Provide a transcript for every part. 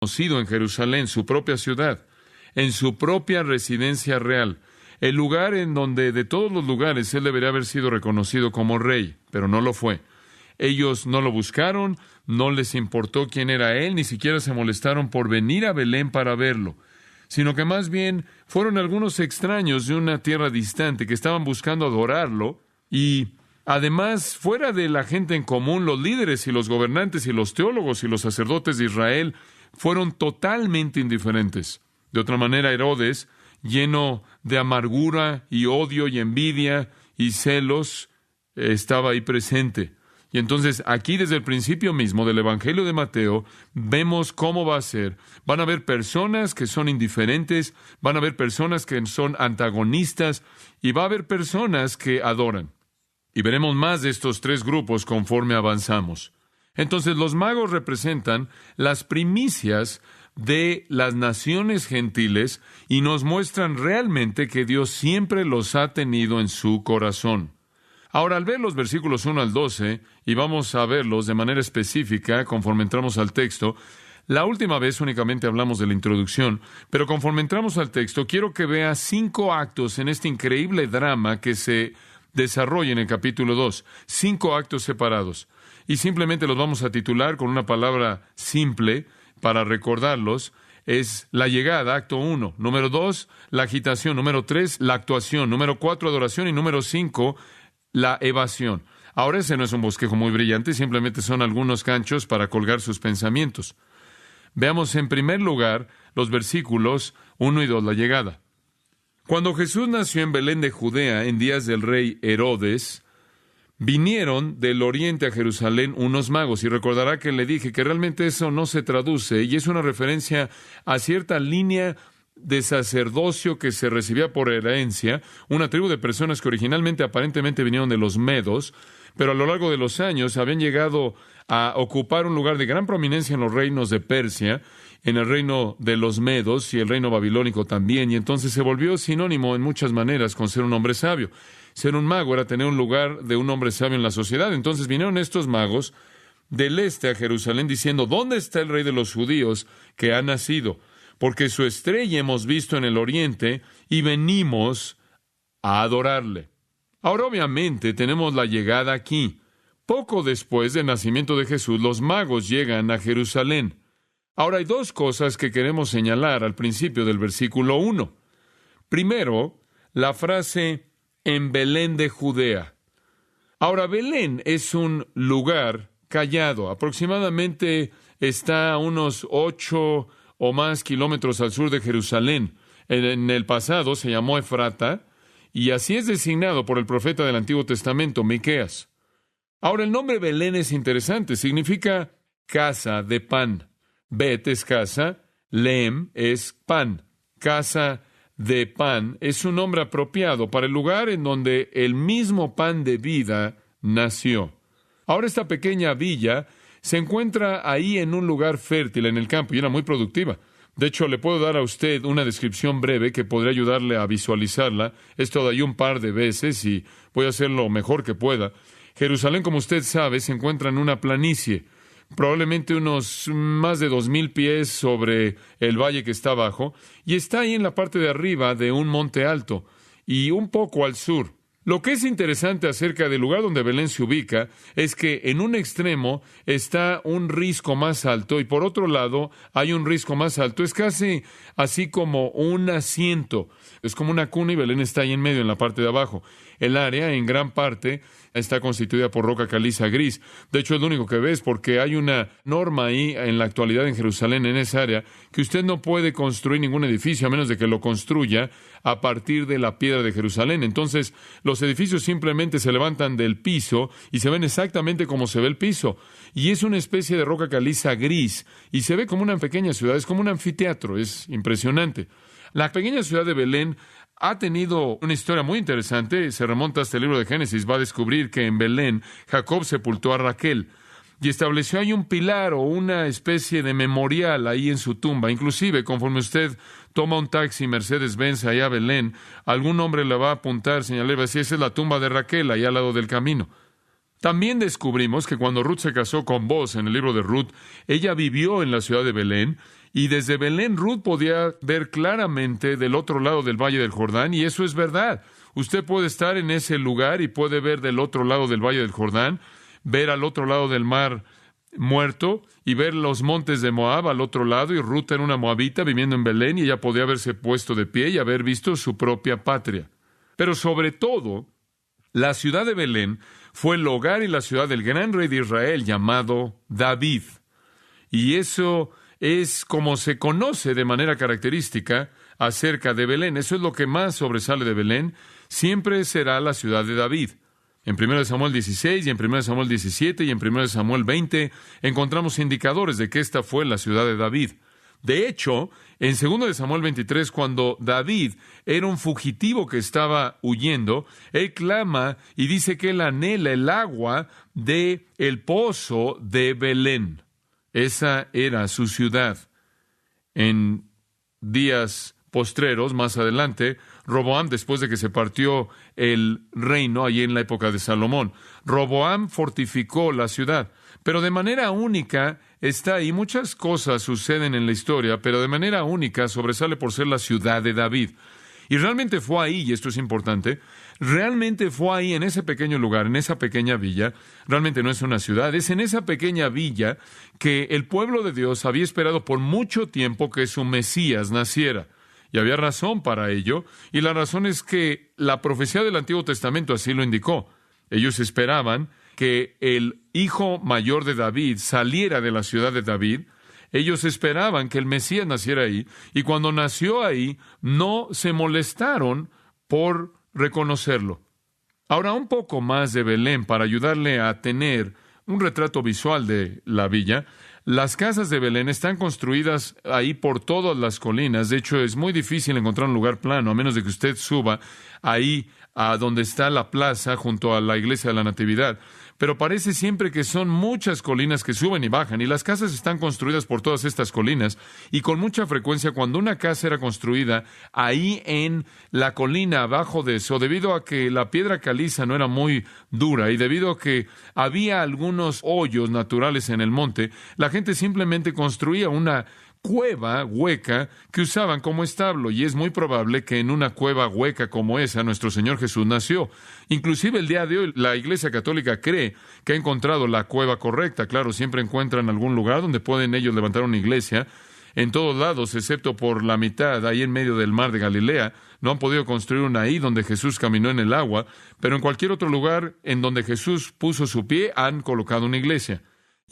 conocido en Jerusalén, su propia ciudad, en su propia residencia real, el lugar en donde de todos los lugares él debería haber sido reconocido como rey, pero no lo fue. Ellos no lo buscaron, no les importó quién era él, ni siquiera se molestaron por venir a Belén para verlo, sino que más bien fueron algunos extraños de una tierra distante que estaban buscando adorarlo, y además, fuera de la gente en común, los líderes y los gobernantes y los teólogos y los sacerdotes de Israel fueron totalmente indiferentes. De otra manera, Herodes, lleno de amargura y odio y envidia y celos, estaba ahí presente. Y entonces, aquí desde el principio mismo del Evangelio de Mateo, vemos cómo va a ser. Van a haber personas que son indiferentes, van a haber personas que son antagonistas, y va a haber personas que adoran. Y veremos más de estos tres grupos conforme avanzamos. Entonces, los magos representan las primicias de las naciones gentiles y nos muestran realmente que Dios siempre los ha tenido en su corazón. Ahora, al ver los versículos 1 al 12, y vamos a verlos de manera específica conforme entramos al texto, la última vez únicamente hablamos de la introducción, pero conforme entramos al texto, quiero que vea 5 actos en este increíble drama que se desarrolla en el capítulo 2, 5 actos separados. Y simplemente los vamos a titular con una palabra simple para recordarlos. Es la llegada, acto 1. Número 2, la agitación. Número 3, la actuación. Número 4, adoración. Y número 5, la evasión. Ahora, ese no es un bosquejo muy brillante, simplemente son algunos ganchos para colgar sus pensamientos. Veamos en primer lugar los versículos 1 y 2, la llegada. Cuando Jesús nació en Belén de Judea en días del rey Herodes, vinieron del oriente a Jerusalén unos magos, y recordará que le dije que realmente eso no se traduce, y es una referencia a cierta línea de sacerdocio que se recibía por herencia, una tribu de personas que originalmente aparentemente vinieron de los medos, pero a lo largo de los años habían llegado a ocupar un lugar de gran prominencia en los reinos de Persia, en el reino de los medos y el reino babilónico también, y entonces se volvió sinónimo en muchas maneras con ser un hombre sabio. Ser un mago era tener un lugar de un hombre sabio en la sociedad. Entonces vinieron estos magos del este a Jerusalén diciendo: ¿dónde está el rey de los judíos que ha nacido? Porque su estrella hemos visto en el oriente y venimos a adorarle. Ahora, obviamente, tenemos la llegada aquí. Poco después del nacimiento de Jesús, los magos llegan a Jerusalén. Ahora, hay 2 cosas que queremos señalar al principio del versículo 1. Primero, la frase en Belén de Judea. Ahora, Belén es un lugar callado. Aproximadamente está a unos 8 o más kilómetros al sur de Jerusalén. En el pasado se llamó Efrata, y así es designado por el profeta del Antiguo Testamento, Miqueas. Ahora, el nombre Belén es interesante. Significa casa de pan. Bet es casa, Lehem es pan. Casa de pan es un nombre apropiado para el lugar en donde el mismo pan de vida nació. Ahora, esta pequeña villa se encuentra ahí en un lugar fértil en el campo y era muy productiva. De hecho, le puedo dar a usted una descripción breve que podría ayudarle a visualizarla. He estado ahí un par de veces y voy a hacer lo mejor que pueda. Jerusalén, como usted sabe, se encuentra en una planicie, probablemente unos más de 2,000 pies sobre el valle que está abajo, y está ahí en la parte de arriba de un monte alto, y un poco al sur. Lo que es interesante acerca del lugar donde Belén se ubica es que en un extremo está un risco más alto y por otro lado hay un risco más alto. Es casi así como un asiento. Es como una cuna y Belén está ahí en medio, en la parte de abajo. El área, en gran parte, está constituida por roca caliza gris. De hecho, es lo único que ves, porque hay una norma ahí en la actualidad en Jerusalén, en esa área, que usted no puede construir ningún edificio a menos de que lo construya a partir de la piedra de Jerusalén. Entonces, los edificios simplemente se levantan del piso y se ven exactamente como se ve el piso. Y es una especie de roca caliza gris y se ve como una pequeña ciudad, es como un anfiteatro, es impresionante. La pequeña ciudad de Belén ha tenido una historia muy interesante. Se remonta hasta el libro de Génesis. Va a descubrir que en Belén Jacob sepultó a Raquel y estableció ahí un pilar o una especie de memorial ahí en su tumba. Inclusive, conforme usted toma un taxi Mercedes-Benz allá a Belén, algún hombre le va a apuntar, señalar, va a decir: esa es la tumba de Raquel, ahí al lado del camino. También descubrimos que cuando Ruth se casó con Boaz en el libro de Ruth, ella vivió en la ciudad de Belén Y desde Belén, Ruth podía ver claramente del otro lado del Valle del Jordán, y eso es verdad. Usted puede estar en ese lugar y puede ver del otro lado del Valle del Jordán, ver al otro lado del Mar Muerto y ver los montes de Moab al otro lado, y Ruth era una moabita viviendo en Belén, y ella podía haberse puesto de pie y haber visto su propia patria. Pero sobre todo, la ciudad de Belén fue el hogar y la ciudad del gran rey de Israel llamado David. Y eso es como se conoce de manera característica acerca de Belén. Eso es lo que más sobresale de Belén. Siempre será la ciudad de David. En 1 Samuel 16 y en 1 Samuel 17 y en 1 Samuel 20 encontramos indicadores de que esta fue la ciudad de David. De hecho, en 2 Samuel 23, cuando David era un fugitivo que estaba huyendo, él clama y dice que él anhela el agua de el pozo de Belén. Esa era su ciudad. En días postreros, más adelante, Roboam, después de que se partió el reino, allí en la época de Salomón, Roboam fortificó la ciudad, pero de manera única está ahí. Muchas cosas suceden en la historia, pero de manera única sobresale por ser la ciudad de David. Y realmente fue ahí, y esto es importante, realmente fue ahí, en ese pequeño lugar, en esa pequeña villa. Realmente no es una ciudad, es en esa pequeña villa que el pueblo de Dios había esperado por mucho tiempo que su Mesías naciera. Y había razón para ello, y la razón es que la profecía del Antiguo Testamento así lo indicó. Ellos esperaban que el hijo mayor de David saliera de la ciudad de David. Ellos esperaban que el Mesías naciera ahí, y cuando nació ahí, no se molestaron por reconocerlo. Ahora, un poco más de Belén para ayudarle a tener un retrato visual de la villa. Las casas de Belén están construidas ahí por todas las colinas. De hecho, es muy difícil encontrar un lugar plano, a menos de que usted suba ahí a donde está la plaza junto a la iglesia de la Natividad. Pero parece siempre que son muchas colinas que suben y bajan, y las casas están construidas por todas estas colinas, y con mucha frecuencia cuando una casa era construida ahí en la colina abajo de eso, debido a que la piedra caliza no era muy dura y debido a que había algunos hoyos naturales en el monte, la gente simplemente construía una cueva hueca que usaban como establo, y es muy probable que en una cueva hueca como esa nuestro Señor Jesús nació. Inclusive el día de hoy la Iglesia Católica cree que ha encontrado la cueva correcta. Claro, siempre encuentran algún lugar donde pueden ellos levantar una iglesia. En todos lados, excepto por la mitad, ahí en medio del mar de Galilea, no han podido construir una ahí donde Jesús caminó en el agua, pero en cualquier otro lugar en donde Jesús puso su pie, han colocado una iglesia.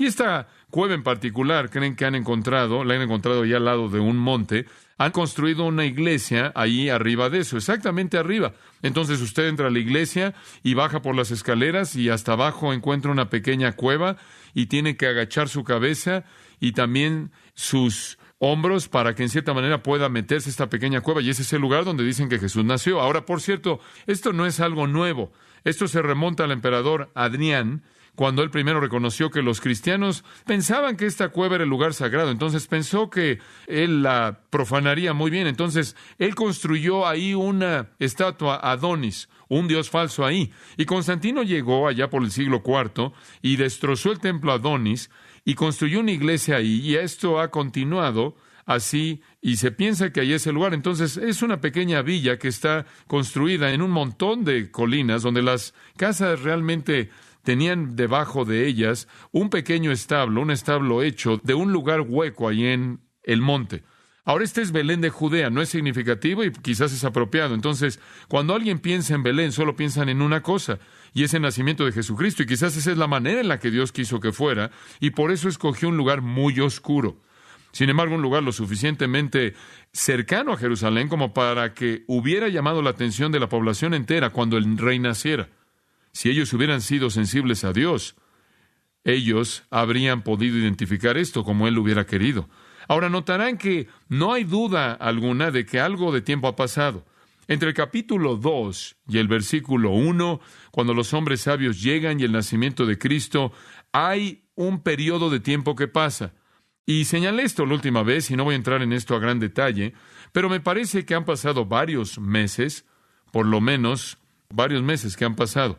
Y esta cueva en particular, creen que la han encontrado ya al lado de un monte, han construido una iglesia ahí arriba de eso, exactamente arriba. Entonces usted entra a la iglesia y baja por las escaleras y hasta abajo encuentra una pequeña cueva y tiene que agachar su cabeza y también sus hombros para que en cierta manera pueda meterse a esta pequeña cueva, y ese es el lugar donde dicen que Jesús nació. Ahora, por cierto, esto no es algo nuevo. Esto se remonta al emperador Adrián, cuando él primero reconoció que los cristianos pensaban que esta cueva era el lugar sagrado. Entonces pensó que él la profanaría muy bien. Entonces él construyó ahí una estatua a Adonis, un dios falso ahí. Y Constantino llegó allá por el siglo IV y destrozó el templo a Adonis y construyó una iglesia ahí, y esto ha continuado así, y se piensa que ahí es el lugar. Entonces es una pequeña villa que está construida en un montón de colinas donde las casas realmente tenían debajo de ellas un pequeño establo, un establo hecho de un lugar hueco ahí en el monte. Ahora, este es Belén de Judea, no es significativo y quizás es apropiado. Entonces, cuando alguien piensa en Belén, solo piensan en una cosa, y es el nacimiento de Jesucristo, y quizás esa es la manera en la que Dios quiso que fuera, y por eso escogió un lugar muy oscuro. Sin embargo, un lugar lo suficientemente cercano a Jerusalén como para que hubiera llamado la atención de la población entera cuando el rey naciera. Si ellos hubieran sido sensibles a Dios, ellos habrían podido identificar esto como Él lo hubiera querido. Ahora notarán que no hay duda alguna de que algo de tiempo ha pasado. Entre el capítulo 2 y el versículo 1, cuando los hombres sabios llegan y el nacimiento de Cristo, hay un periodo de tiempo que pasa. Y señalé esto la última vez, y no voy a entrar en esto a gran detalle, pero me parece que han pasado varios meses, por lo menos varios meses que han pasado.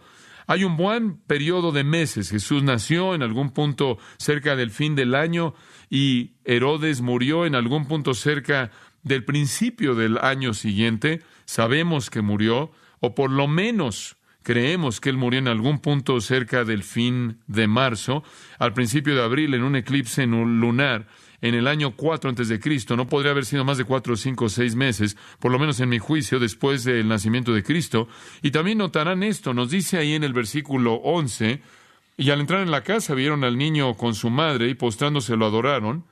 Hay un buen periodo de meses. Jesús nació en algún punto cerca del fin del año y Herodes murió en algún punto cerca del principio del año siguiente. Sabemos que murió, o por lo menos creemos que él murió en algún punto cerca del fin de marzo, al principio de abril, en un eclipse lunar, en el año 4 antes de Cristo. No podría haber sido más de 4, 5, 6 meses, por lo menos en mi juicio, después del nacimiento de Cristo. Y también notarán esto, nos dice ahí en el versículo 11, y al entrar en la casa vieron al niño con su madre y postrándose lo adoraron.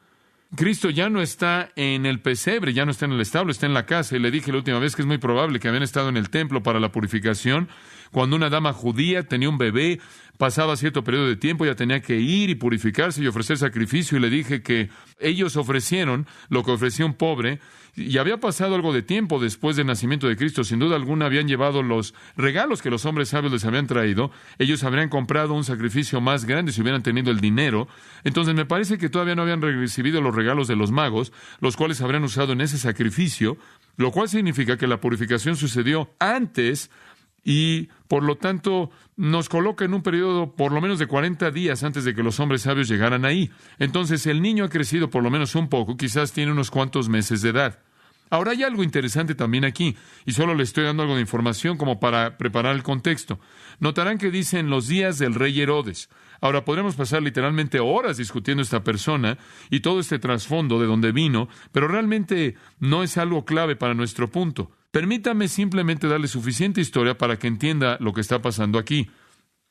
Cristo ya no está en el pesebre, ya no está en el establo, está en la casa. Y le dije la última vez que es muy probable que habían estado en el templo para la purificación. Cuando una dama judía tenía un bebé, pasaba cierto periodo de tiempo, ya tenía que ir y purificarse y ofrecer sacrificio. Y le dije que ellos ofrecieron lo que ofrecía un pobre. Y había pasado algo de tiempo después del nacimiento de Cristo. Sin duda alguna habían llevado los regalos que los hombres sabios les habían traído. Ellos habrían comprado un sacrificio más grande si hubieran tenido el dinero. Entonces me parece que todavía no habían recibido los regalos de los magos, los cuales habrían usado en ese sacrificio, lo cual significa que la purificación sucedió antes y, por lo tanto, nos coloca en un periodo por lo menos de 40 días antes de que los hombres sabios llegaran ahí. Entonces, el niño ha crecido por lo menos un poco, quizás tiene unos cuantos meses de edad. Ahora, hay algo interesante también aquí, y solo le estoy dando algo de información como para preparar el contexto. Notarán que dice en los días del rey Herodes. Ahora, podremos pasar literalmente horas discutiendo esta persona y todo este trasfondo de dónde vino, pero realmente no es algo clave para nuestro punto. Permítame simplemente darle suficiente historia para que entienda lo que está pasando aquí.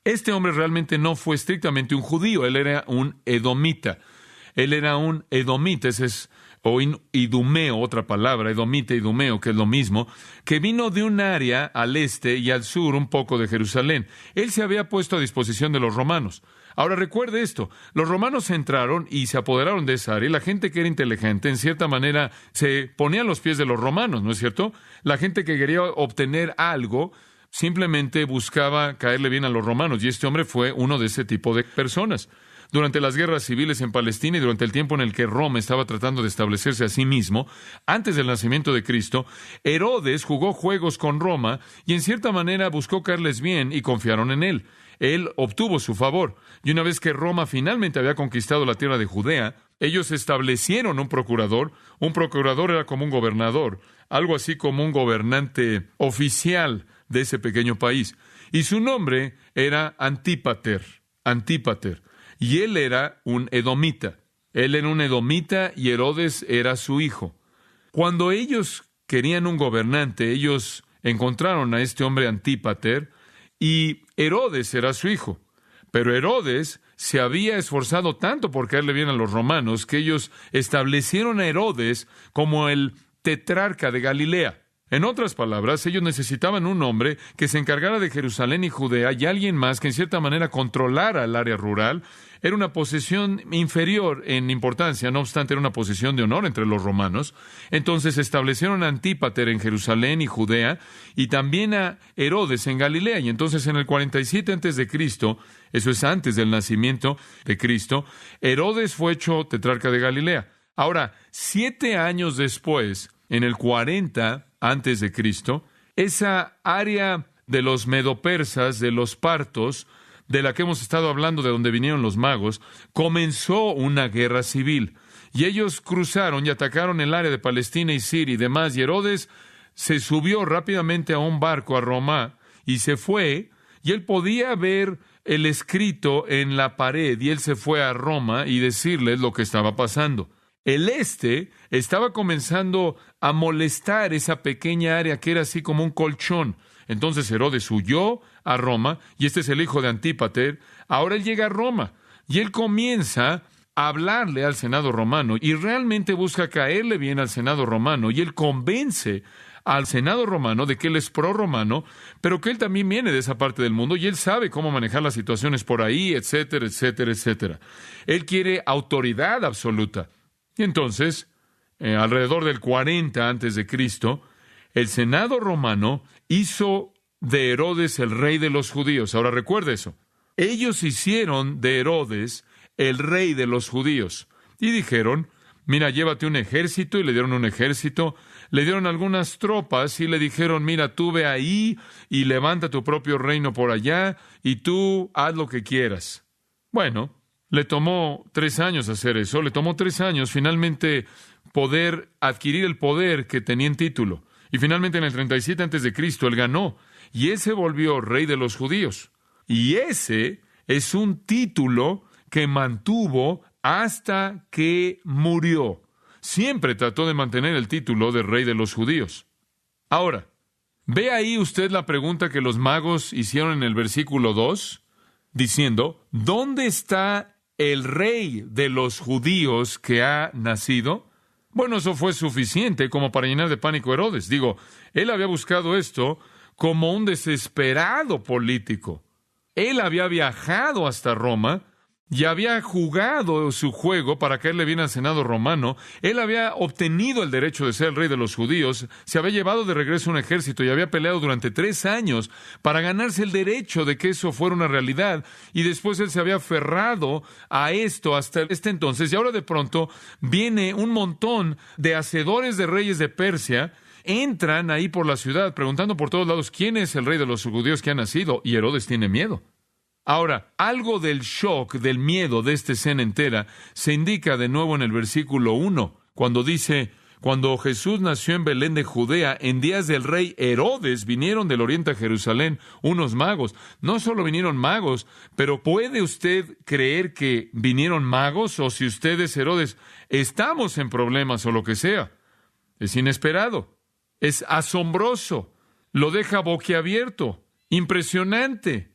Este hombre realmente no fue estrictamente un judío, él era un edomita. Ese es o idumeo, otra palabra, edomita, idumeo, que es lo mismo, que vino de un área al este y al sur un poco de Jerusalén. Él se había puesto a disposición de los romanos. Ahora recuerde esto, los romanos entraron y se apoderaron de esa área, y la gente que era inteligente, en cierta manera, se ponía a los pies de los romanos, ¿no es cierto? La gente que quería obtener algo simplemente buscaba caerle bien a los romanos, y este hombre fue uno de ese tipo de personas. Durante las guerras civiles en Palestina y durante el tiempo en el que Roma estaba tratando de establecerse a sí mismo, antes del nacimiento de Cristo, Herodes jugó juegos con Roma y en cierta manera buscó caerles bien y confiaron en él. Él obtuvo su favor. Y una vez que Roma finalmente había conquistado la tierra de Judea, ellos establecieron un procurador. Un procurador era como un gobernador, algo así como un gobernante oficial de ese pequeño país. Y su nombre era Antípater. Y él era un edomita. Él era un edomita y Herodes era su hijo. Cuando ellos querían un gobernante, ellos encontraron a este hombre Antípater y Herodes era su hijo. Pero Herodes se había esforzado tanto por caerle bien a los romanos que ellos establecieron a Herodes como el tetrarca de Galilea. En otras palabras, ellos necesitaban un hombre que se encargara de Jerusalén y Judea y alguien más que en cierta manera controlara el área rural. Era una posición inferior en importancia, no obstante era una posición de honor entre los romanos. Entonces establecieron a Antípater en Jerusalén y Judea y también a Herodes en Galilea. Y entonces en el 47 antes de Cristo, eso es antes del nacimiento de Cristo, Herodes fue hecho tetrarca de Galilea. Ahora, 7 años después, en el 40 antes de Cristo, esa área de los medopersas, de los partos, de la que hemos estado hablando, de donde vinieron los magos, comenzó una guerra civil. Y ellos cruzaron y atacaron el área de Palestina y Siria y demás. Y Herodes se subió rápidamente a un barco a Roma y se fue. Y él podía ver el escrito en la pared. Y él se fue a Roma y decirles lo que estaba pasando. El este estaba comenzando a molestar esa pequeña área que era así como un colchón. Entonces Herodes huyó a Roma, y este es el hijo de Antípater. Ahora él llega a Roma, y él comienza a hablarle al Senado romano, y realmente busca caerle bien al Senado romano, y él convence al Senado romano de que él es pro-romano, pero que él también viene de esa parte del mundo, y él sabe cómo manejar las situaciones por ahí, etcétera, etcétera, etcétera. Él quiere autoridad absoluta. Y entonces, alrededor del 40 antes de Cristo, el Senado romano hizo de Herodes el rey de los judíos. Ahora recuerde eso. Ellos hicieron de Herodes el rey de los judíos. Y dijeron, mira, llévate un ejército, y le dieron un ejército. Le dieron algunas tropas y le dijeron, mira, tú ve ahí y levanta tu propio reino por allá y tú haz lo que quieras. Bueno, le tomó 3 años hacer eso, le tomó 3 años finalmente poder adquirir el poder que tenía en título. Y finalmente en el 37 antes de Cristo él ganó, y él se volvió rey de los judíos. Y ese es un título que mantuvo hasta que murió. Siempre trató de mantener el título de rey de los judíos. Ahora, ¿ve ahí usted la pregunta que los magos hicieron en el versículo 2? Diciendo, ¿dónde está el rey de los judíos que ha nacido? Bueno, eso fue suficiente como para llenar de pánico a Herodes. Digo, él había buscado esto como un desesperado político. Él había viajado hasta Roma y había jugado su juego para caerle bien al Senado romano. Él había obtenido el derecho de ser el rey de los judíos, se había llevado de regreso un ejército y había peleado durante 3 años para ganarse el derecho de que eso fuera una realidad. Y después él se había aferrado a esto hasta este entonces. Y ahora de pronto viene un montón de hacedores de reyes de Persia, entran ahí por la ciudad preguntando por todos lados quién es el rey de los judíos que ha nacido. Y Herodes tiene miedo. Ahora, algo del shock, del miedo de esta escena entera se indica de nuevo en el versículo 1, cuando dice, cuando Jesús nació en Belén de Judea, en días del rey Herodes, vinieron del oriente a Jerusalén unos magos. No solo vinieron magos, pero ¿puede usted creer que vinieron magos? O si usted es Herodes, estamos en problemas o lo que sea. Es inesperado, es asombroso, lo deja boquiabierto, impresionante.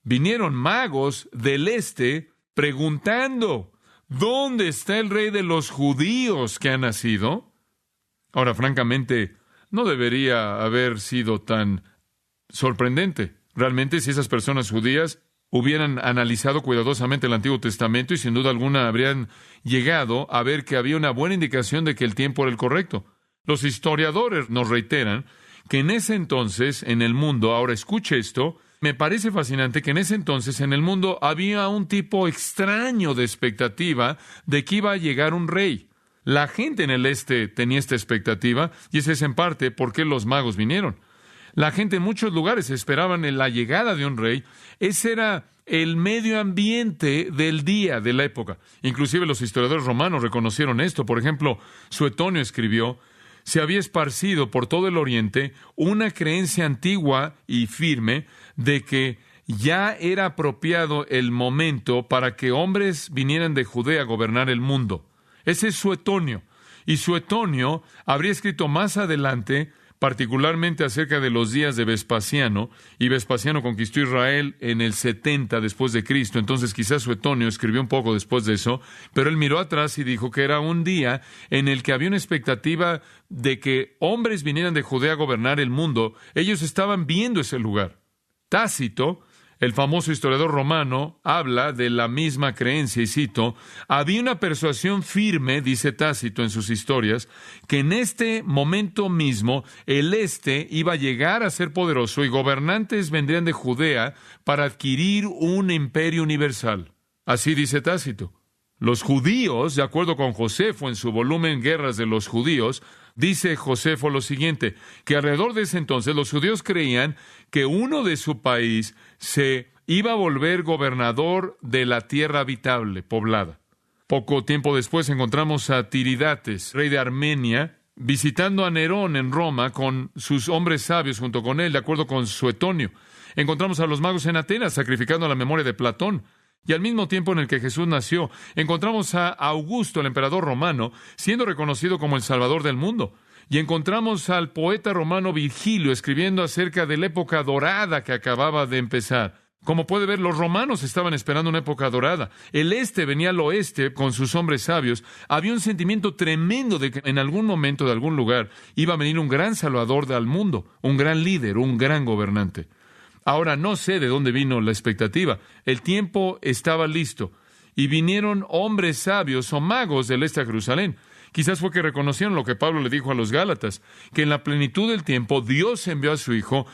Vinieron magos del este preguntando, ¿dónde está el rey de los judíos que ha nacido? Ahora, francamente, no debería haber sido tan sorprendente. Realmente, si esas personas judías hubieran analizado cuidadosamente el Antiguo Testamento y sin duda alguna habrían llegado a ver que había una buena indicación de que el tiempo era el correcto. Los historiadores nos reiteran que en ese entonces, en el mundo, ahora escuche esto, me parece fascinante que en ese entonces en el mundo había un tipo extraño de expectativa de que iba a llegar un rey. La gente en el este tenía esta expectativa y esa es en parte por qué los magos vinieron. La gente en muchos lugares esperaban la llegada de un rey. Ese era el medio ambiente del día, de la época. Inclusive los historiadores romanos reconocieron esto. Por ejemplo, Suetonio escribió, se había esparcido por todo el oriente una creencia antigua y firme de que ya era apropiado el momento para que hombres vinieran de Judea a gobernar el mundo. Ese es Suetonio. Y Suetonio habría escrito más adelante, particularmente acerca de los días de Vespasiano, y Vespasiano conquistó Israel en el 70 después de Cristo. Entonces quizás Suetonio escribió un poco después de eso, pero él miró atrás y dijo que era un día en el que había una expectativa de que hombres vinieran de Judea a gobernar el mundo. Ellos estaban viendo ese lugar. Tácito, el famoso historiador romano, habla de la misma creencia, y cito, había una persuasión firme, dice Tácito en sus historias, que en este momento mismo el este iba a llegar a ser poderoso y gobernantes vendrían de Judea para adquirir un imperio universal. Así dice Tácito. Los judíos, de acuerdo con Josefo en su volumen Guerras de los Judíos, dice Josefo lo siguiente, que alrededor de ese entonces los judíos creían que uno de su país se iba a volver gobernador de la tierra habitable, poblada. Poco tiempo después encontramos a Tiridates, rey de Armenia, visitando a Nerón en Roma con sus hombres sabios junto con él, de acuerdo con Suetonio. Encontramos a los magos en Atenas sacrificando a la memoria de Platón. Y al mismo tiempo en el que Jesús nació, encontramos a Augusto, el emperador romano, siendo reconocido como el Salvador del mundo. Y encontramos al poeta romano Virgilio escribiendo acerca de la época dorada que acababa de empezar. Como puede ver, los romanos estaban esperando una época dorada. El este venía al oeste con sus hombres sabios. Había un sentimiento tremendo de que en algún momento, de algún lugar, iba a venir un gran salvador del mundo, un gran líder, un gran gobernante. Ahora, no sé de dónde vino la expectativa. El tiempo estaba listo. Y vinieron hombres sabios o magos del este a Jerusalén. Quizás fue que reconocieron lo que Pablo le dijo a los Gálatas, que en la plenitud del tiempo Dios envió a su Hijo,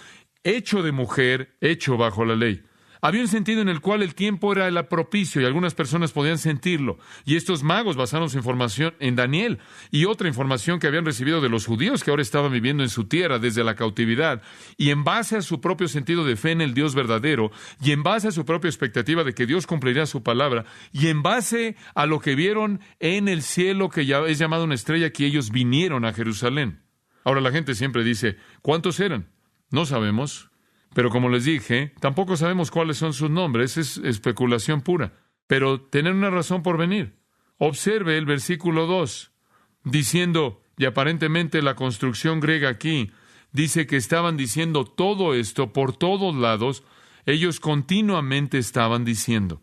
hecho de mujer, hecho bajo la ley. Había un sentido en el cual el tiempo era el propicio y algunas personas podían sentirlo. Y estos magos basaron su información en Daniel y otra información que habían recibido de los judíos que ahora estaban viviendo en su tierra desde la cautividad. Y en base a su propio sentido de fe en el Dios verdadero, y en base a su propia expectativa de que Dios cumpliría su palabra, y en base a lo que vieron en el cielo, que ya es llamado una estrella, que ellos vinieron a Jerusalén. Ahora la gente siempre dice, ¿cuántos eran? No sabemos. Pero como les dije, tampoco sabemos cuáles son sus nombres, es especulación pura. Pero tienen una razón por venir. Observe el versículo 2, diciendo, y aparentemente la construcción griega aquí, dice que estaban diciendo todo esto por todos lados, ellos continuamente estaban diciendo,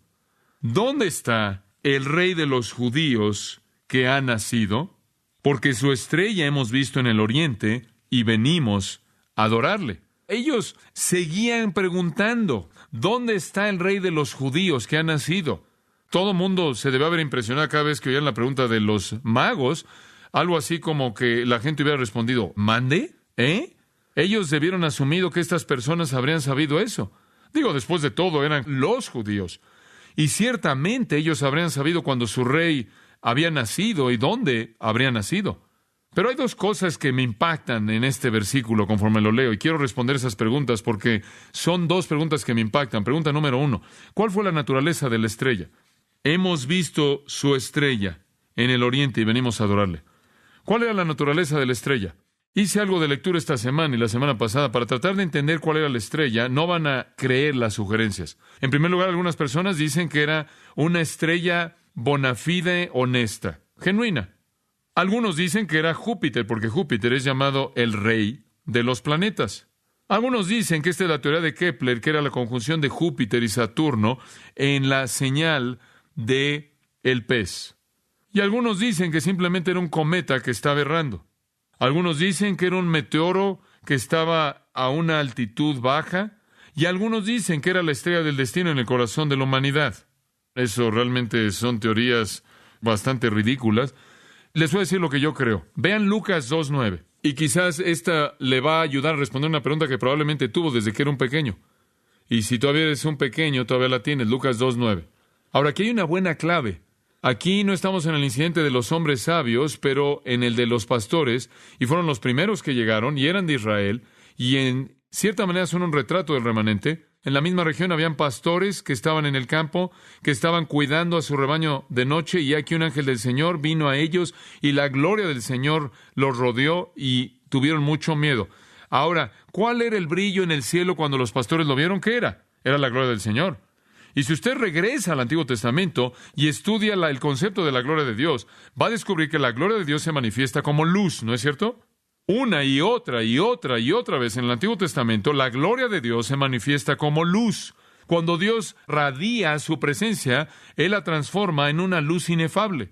¿dónde está el rey de los judíos que ha nacido? Porque su estrella hemos visto en el oriente y venimos a adorarle. Ellos seguían preguntando, ¿dónde está el rey de los judíos que ha nacido? Todo mundo se debe haber impresionado cada vez que oían la pregunta de los magos, algo así como que la gente hubiera respondido, ¿mande? Ellos debieron asumido que estas personas habrían sabido eso. Digo, después de todo, eran los judíos. Y ciertamente ellos habrían sabido cuando su rey había nacido y dónde habría nacido. Pero hay dos cosas que me impactan en este versículo conforme lo leo, y quiero responder esas preguntas porque son dos preguntas que me impactan. Pregunta número 1, ¿cuál fue la naturaleza de la estrella? Hemos visto su estrella en el oriente y venimos a adorarle. ¿Cuál era la naturaleza de la estrella? Hice algo de lectura esta semana y la semana pasada para tratar de entender cuál era la estrella. No van a creer las sugerencias. En primer lugar, algunas personas dicen que era una estrella bona fide, honesta, genuina. Algunos dicen que era Júpiter, porque Júpiter es llamado el rey de los planetas. Algunos dicen que esta es la teoría de Kepler, que era la conjunción de Júpiter y Saturno en la señal de el pez. Y algunos dicen que simplemente era un cometa que estaba errando. Algunos dicen que era un meteoro que estaba a una altitud baja. Y algunos dicen que era la estrella del destino en el corazón de la humanidad. Eso realmente son teorías bastante ridículas. Les voy a decir lo que yo creo. Vean Lucas 2:9. Y quizás esta le va a ayudar a responder una pregunta que probablemente tuvo desde que era un pequeño. Y si todavía eres un pequeño, todavía la tienes. Lucas 2:9. Ahora, aquí hay una buena clave. Aquí no estamos en el incidente de los hombres sabios, pero en el de los pastores. Y fueron los primeros que llegaron y eran de Israel. Y en cierta manera son un retrato del remanente. En la misma región habían pastores que estaban en el campo, que estaban cuidando a su rebaño de noche, y aquí un ángel del Señor vino a ellos, y la gloria del Señor los rodeó, y tuvieron mucho miedo. Ahora, ¿cuál era el brillo en el cielo cuando los pastores lo vieron? ¿Qué era? Era la gloria del Señor. Y si usted regresa al Antiguo Testamento y estudia el concepto de la gloria de Dios, va a descubrir que la gloria de Dios se manifiesta como luz, ¿no es cierto? Una y otra y otra y otra vez en el Antiguo Testamento, la gloria de Dios se manifiesta como luz. Cuando Dios radia su presencia, Él la transforma en una luz inefable.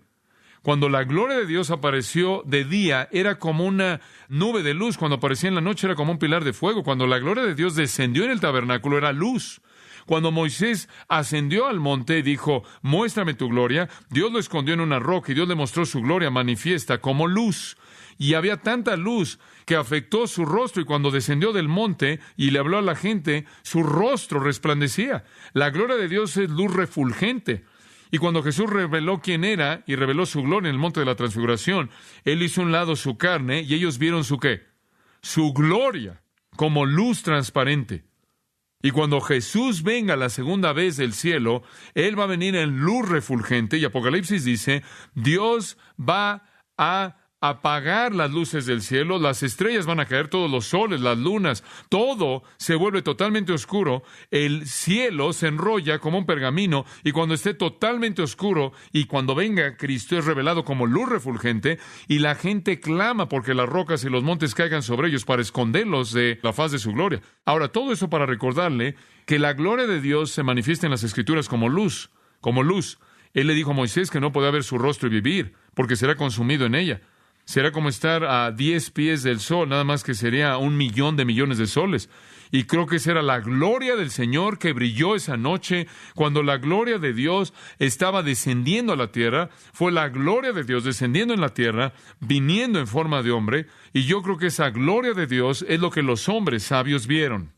Cuando la gloria de Dios apareció de día, era como una nube de luz. Cuando aparecía en la noche, era como un pilar de fuego. Cuando la gloria de Dios descendió en el tabernáculo, era luz. Cuando Moisés ascendió al monte y dijo, muéstrame tu gloria, Dios lo escondió en una roca y Dios le mostró su gloria manifiesta como luz. Y había tanta luz que afectó su rostro, y cuando descendió del monte y le habló a la gente, su rostro resplandecía. La gloria de Dios es luz refulgente. Y cuando Jesús reveló quién era y reveló su gloria en el monte de la transfiguración, Él hizo a un lado su carne y ellos vieron su ¿qué? Su gloria como luz transparente. Y cuando Jesús venga la segunda vez del cielo, Él va a venir en luz refulgente, y Apocalipsis dice, Dios va a apagar las luces del cielo, las estrellas van a caer, todos los soles, las lunas, todo se vuelve totalmente oscuro, el cielo se enrolla como un pergamino, y cuando esté totalmente oscuro, y cuando venga Cristo, es revelado como luz refulgente, y la gente clama porque las rocas y los montes caigan sobre ellos para esconderlos de la faz de su gloria. Ahora, todo eso para recordarle que la gloria de Dios se manifiesta en las Escrituras como luz, como luz. Él le dijo a Moisés que no podía ver su rostro y vivir, porque será consumido en ella. Será como estar a 10 pies del sol, nada más que sería 1,000,000 de millones de soles. Y creo que esa era la gloria del Señor que brilló esa noche, cuando la gloria de Dios estaba descendiendo a la tierra. Fue la gloria de Dios descendiendo en la tierra, viniendo en forma de hombre. Y yo creo que esa gloria de Dios es lo que los hombres sabios vieron.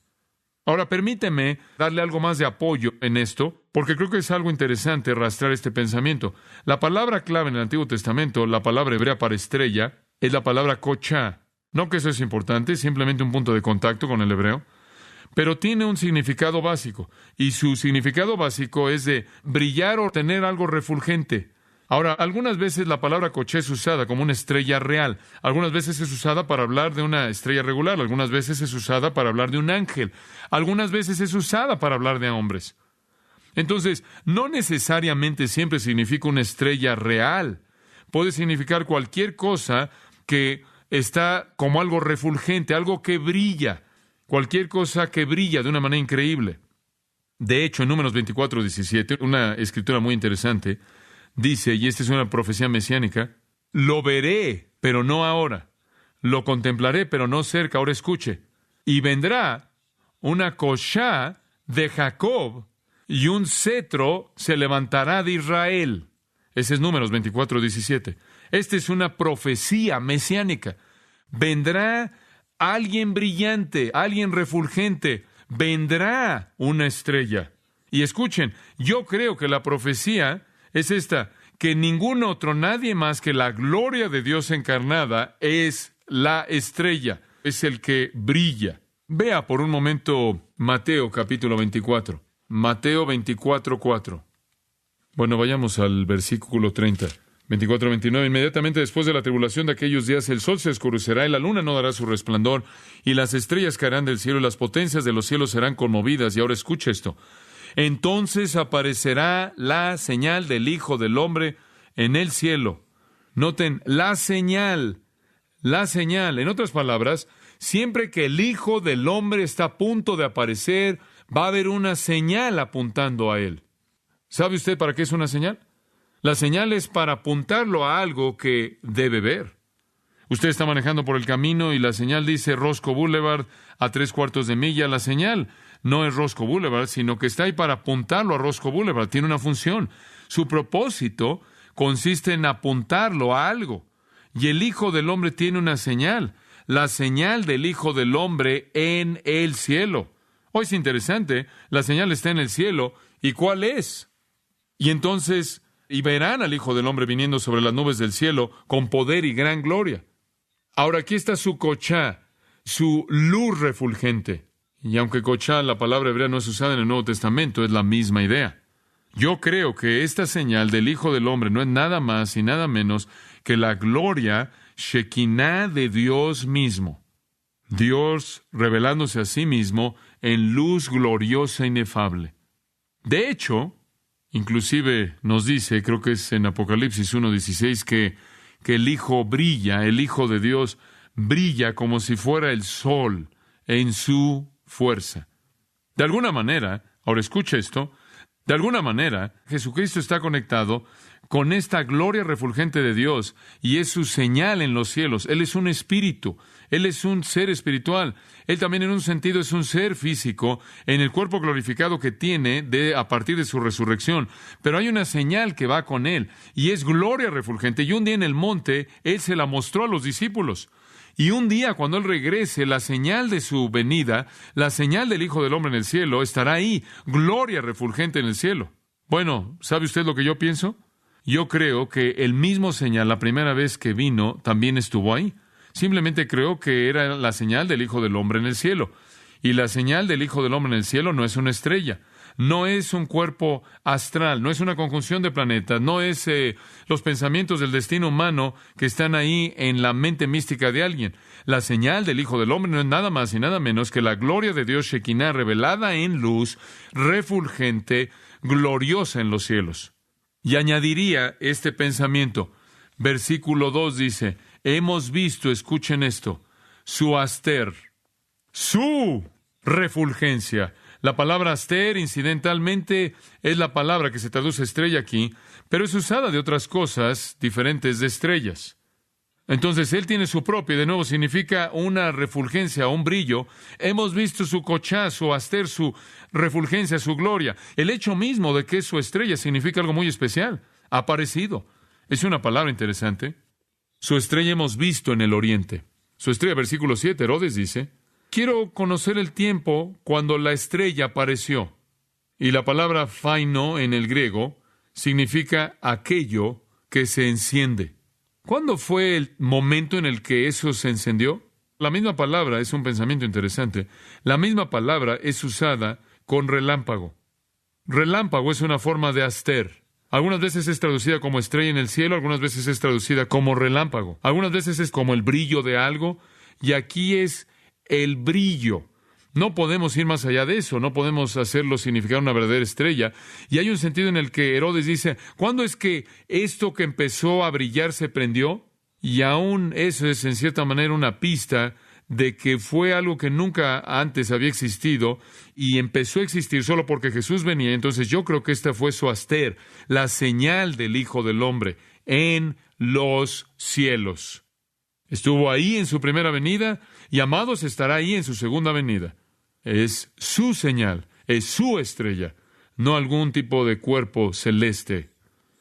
Ahora, permíteme darle algo más de apoyo en esto, porque creo que es algo interesante rastrear este pensamiento. La palabra clave en el Antiguo Testamento, la palabra hebrea para estrella, es la palabra kochá. No que eso es importante, es simplemente un punto de contacto con el hebreo, pero tiene un significado básico, y su significado básico es de brillar o tener algo refulgente. Ahora, algunas veces la palabra koché es usada como una estrella real, algunas veces es usada para hablar de una estrella regular, algunas veces es usada para hablar de un ángel, algunas veces es usada para hablar de hombres. Entonces, no necesariamente siempre significa una estrella real. Puede significar cualquier cosa que está como algo refulgente, algo que brilla, cualquier cosa que brilla de una manera increíble. De hecho, en Números 24:17, una escritura muy interesante, dice, y esta es una profecía mesiánica, lo veré, pero no ahora. Lo contemplaré, pero no cerca. Ahora escuche. Y vendrá una koshá de Jacob, y un cetro se levantará de Israel. Ese es Números 24:17. Esta es una profecía mesiánica. Vendrá alguien brillante, alguien refulgente. Vendrá una estrella. Y escuchen, yo creo que la profecía es esta, que ningún otro, nadie más que la gloria de Dios encarnada es la estrella, es el que brilla. Vea por un momento Mateo capítulo 24. Mateo 24:4. Bueno, vayamos al versículo 30. 24:29. Inmediatamente después de la tribulación de aquellos días, el sol se oscurecerá y la luna no dará su resplandor, y las estrellas caerán del cielo y las potencias de los cielos serán conmovidas. Y ahora escucha esto. Entonces aparecerá la señal del Hijo del Hombre en el cielo. Noten, la señal. En otras palabras, siempre que el Hijo del Hombre está a punto de aparecer, va a haber una señal apuntando a él. ¿Sabe usted para qué es una señal? La señal es para apuntarlo a algo que debe ver. Usted está manejando por el camino y la señal dice Roscoe Boulevard a 3/4 de milla. La señal no es Roscoe Boulevard, sino que está ahí para apuntarlo a Roscoe Boulevard. Tiene una función. Su propósito consiste en apuntarlo a algo. Y el Hijo del Hombre tiene una señal. La señal del Hijo del Hombre en el cielo. Hoy es interesante. La señal está en el cielo. ¿Y cuál es? Y entonces, y verán al Hijo del Hombre viniendo sobre las nubes del cielo con poder y gran gloria. Ahora, aquí está su kochá, su luz refulgente. Y aunque kochá, la palabra hebrea no es usada en el Nuevo Testamento, es la misma idea. Yo creo que esta señal del Hijo del Hombre no es nada más y nada menos que la gloria Shekinah de Dios mismo. Dios revelándose a sí mismo en luz gloriosa e inefable. De hecho, inclusive nos dice, creo que es en Apocalipsis 1:16, que el Hijo brilla, el Hijo de Dios brilla como si fuera el sol en su fuerza. De alguna manera, ahora escucha esto, de alguna manera Jesucristo está conectado con esta gloria refulgente de Dios y es su señal en los cielos. Él es un espíritu, Él es un ser espiritual. Él también en un sentido es un ser físico en el cuerpo glorificado que tiene a partir de su resurrección. Pero hay una señal que va con Él y es gloria refulgente. Y un día en el monte Él se la mostró a los discípulos. Y un día, cuando Él regrese, la señal de su venida, la señal del Hijo del Hombre en el cielo, estará ahí, gloria refulgente en el cielo. Bueno, ¿sabe usted lo que yo pienso? Yo creo que el mismo señal, la primera vez que vino, también estuvo ahí. Simplemente creo que era la señal del Hijo del Hombre en el cielo. Y la señal del Hijo del Hombre en el cielo no es una estrella. No es un cuerpo astral, no es una conjunción de planetas, no es los pensamientos del destino humano que están ahí en la mente mística de alguien. La señal del Hijo del Hombre no es nada más y nada menos que la gloria de Dios Shekinah revelada en luz, refulgente, gloriosa en los cielos. Y añadiría este pensamiento. Versículo 2 dice, hemos visto, escuchen esto, su aster, su refulgencia. La palabra aster, incidentalmente, es la palabra que se traduce estrella aquí, pero es usada de otras cosas diferentes de estrellas. Entonces, Él tiene su propia, y de nuevo significa una refulgencia, un brillo. Hemos visto su kochá, su aster, su refulgencia, su gloria. El hecho mismo de que es su estrella significa algo muy especial. Ha aparecido. Es una palabra interesante. Su estrella hemos visto en el oriente. Su estrella, versículo 7, Herodes dice, quiero conocer el tiempo cuando la estrella apareció. Y la palabra phaino en el griego significa aquello que se enciende. ¿Cuándo fue el momento en el que eso se encendió? La misma palabra es un pensamiento interesante. La misma palabra es usada con relámpago. Relámpago es una forma de aster. Algunas veces es traducida como estrella en el cielo, algunas veces es traducida como relámpago. Algunas veces es como el brillo de algo, y aquí es el brillo. No podemos ir más allá de eso, no podemos hacerlo significar una verdadera estrella. Y hay un sentido en el que Herodes dice, ¿cuándo es que esto que empezó a brillar se prendió? Y aún eso es en cierta manera una pista de que fue algo que nunca antes había existido y empezó a existir solo porque Jesús venía. Entonces yo creo que esta fue su aster, la señal del Hijo del Hombre en los cielos. Estuvo ahí en su primera venida y, amados, estará ahí en su segunda venida. Es su señal, es su estrella, no algún tipo de cuerpo celeste.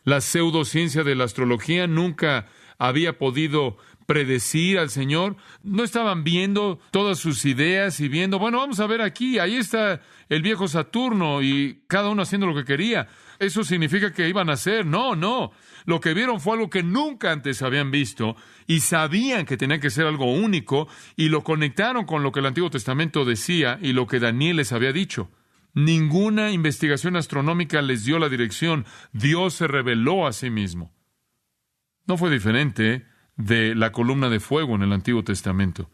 La pseudociencia de la astrología nunca había podido predecir al Señor. No estaban viendo todas sus ideas y viendo, bueno, vamos a ver aquí, ahí está el viejo Saturno y cada uno haciendo lo que quería. Eso significa que iban a hacer. No. Lo que vieron fue algo que nunca antes habían visto y sabían que tenía que ser algo único y lo conectaron con lo que el Antiguo Testamento decía y lo que Daniel les había dicho. Ninguna investigación astronómica les dio la dirección. Dios se reveló a sí mismo. No fue diferente de la columna de fuego en el Antiguo Testamento.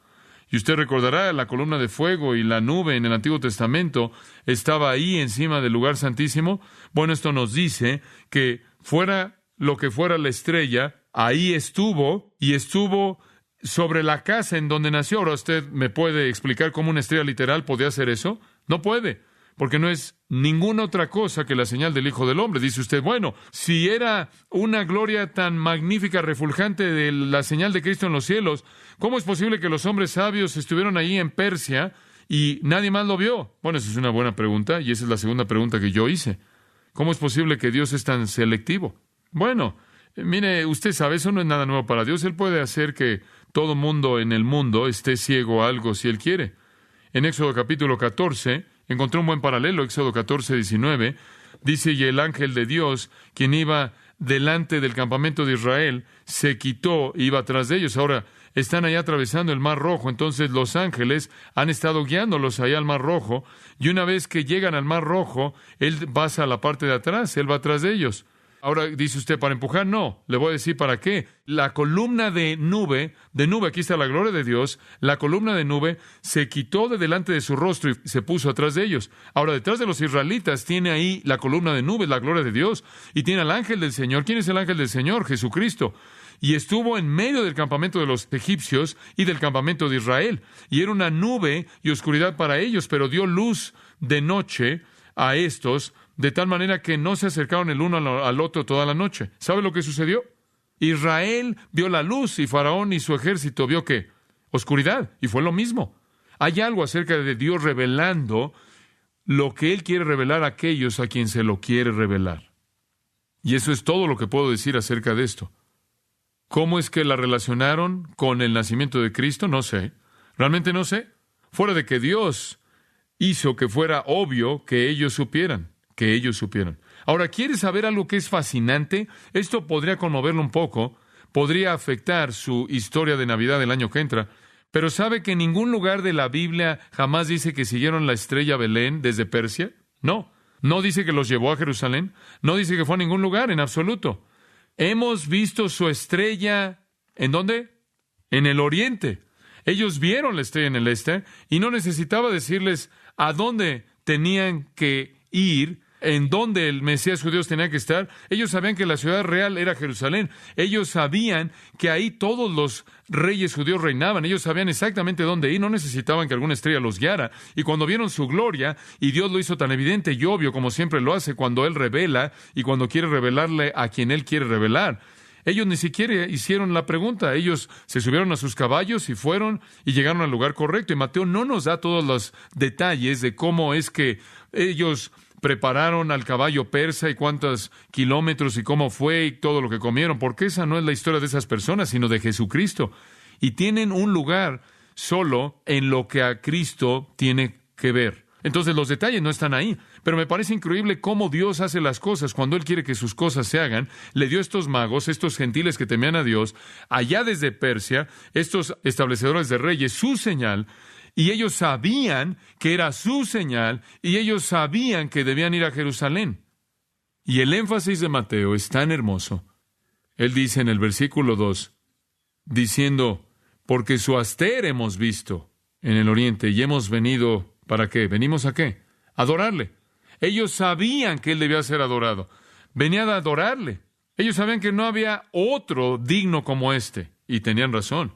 Y usted recordará, la columna de fuego y la nube en el Antiguo Testamento estaba ahí encima del lugar santísimo. Bueno, esto nos dice que fuera lo que fuera la estrella, ahí estuvo y estuvo sobre la casa en donde nació. Ahora, ¿usted me puede explicar cómo una estrella literal podía hacer eso? No puede, porque no es ninguna otra cosa que la señal del Hijo del Hombre. Dice usted, bueno, si era una gloria tan magnífica, refulgente de la señal de Cristo en los cielos, ¿cómo es posible que los hombres sabios estuvieron allí en Persia y nadie más lo vio? Bueno, esa es una buena pregunta y esa es la segunda pregunta que yo hice. ¿Cómo es posible que Dios es tan selectivo? Bueno, mire, usted sabe, eso no es nada nuevo para Dios. Él puede hacer que todo mundo en el mundo esté ciego a algo si Él quiere. En Éxodo capítulo 14, encontré un buen paralelo, Éxodo 14, 19, dice, y el ángel de Dios, quien iba delante del campamento de Israel, se quitó e iba tras de ellos. Ahora, están allá atravesando el Mar Rojo, entonces los ángeles han estado guiándolos allá al Mar Rojo, y una vez que llegan al Mar Rojo, Él pasa a la parte de atrás, Él va atrás de ellos. Ahora, dice usted, ¿para empujar? No. Le voy a decir para qué. La columna de nube, aquí está la gloria de Dios, la columna de nube se quitó de delante de su rostro y se puso atrás de ellos. Ahora, detrás de los israelitas tiene ahí la columna de nube, la gloria de Dios, y tiene al ángel del Señor. ¿Quién es el ángel del Señor? Jesucristo. Y estuvo en medio del campamento de los egipcios y del campamento de Israel. Y era una nube y oscuridad para ellos, pero dio luz de noche a estos, de tal manera que no se acercaron el uno al otro toda la noche. ¿Sabe lo que sucedió? Israel vio la luz y Faraón y su ejército vio ¿qué? Oscuridad, y fue lo mismo. Hay algo acerca de Dios revelando lo que Él quiere revelar a aquellos a quien se lo quiere revelar. Y eso es todo lo que puedo decir acerca de esto. ¿Cómo es que la relacionaron con el nacimiento de Cristo? No sé. Realmente no sé. Fuera de que Dios hizo que fuera obvio que ellos supieran. Ahora, ¿quiere saber algo que es fascinante? Esto podría conmoverlo un poco, podría afectar su historia de Navidad del año que entra, pero ¿sabe que en ningún lugar de la Biblia jamás dice que siguieron la estrella Belén desde Persia? No dice que los llevó a Jerusalén, no dice que fue a ningún lugar en absoluto. Hemos visto su estrella, ¿en dónde? En el oriente. Ellos vieron la estrella en el este y no necesitaba decirles a dónde tenían que ir, en donde el Mesías judío tenía que estar. Ellos sabían que la ciudad real era Jerusalén. Ellos sabían que ahí todos los reyes judíos reinaban. Ellos sabían exactamente dónde ir. No necesitaban que alguna estrella los guiara. Y cuando vieron su gloria, y Dios lo hizo tan evidente y obvio como siempre lo hace cuando Él revela y cuando quiere revelarle a quien Él quiere revelar, ellos ni siquiera hicieron la pregunta. Ellos se subieron a sus caballos y fueron y llegaron al lugar correcto. Y Mateo no nos da todos los detalles de cómo es que ellos prepararon al caballo persa y cuántos kilómetros y cómo fue y todo lo que comieron, porque esa no es la historia de esas personas, sino de Jesucristo. Y tienen un lugar solo en lo que a Cristo tiene que ver. Entonces los detalles no están ahí, pero me parece increíble cómo Dios hace las cosas cuando Él quiere que sus cosas se hagan. Le dio estos magos, estos gentiles que temían a Dios, allá desde Persia, estos establecedores de reyes, su señal, y ellos sabían que era su señal, y ellos sabían que debían ir a Jerusalén. Y el énfasis de Mateo es tan hermoso. Él dice en el versículo 2, diciendo, porque su aster hemos visto en el oriente, y hemos venido, ¿para qué? ¿Venimos a qué? Adorarle. Ellos sabían que Él debía ser adorado. Venían a adorarle. Ellos sabían que no había otro digno como este. Y tenían razón.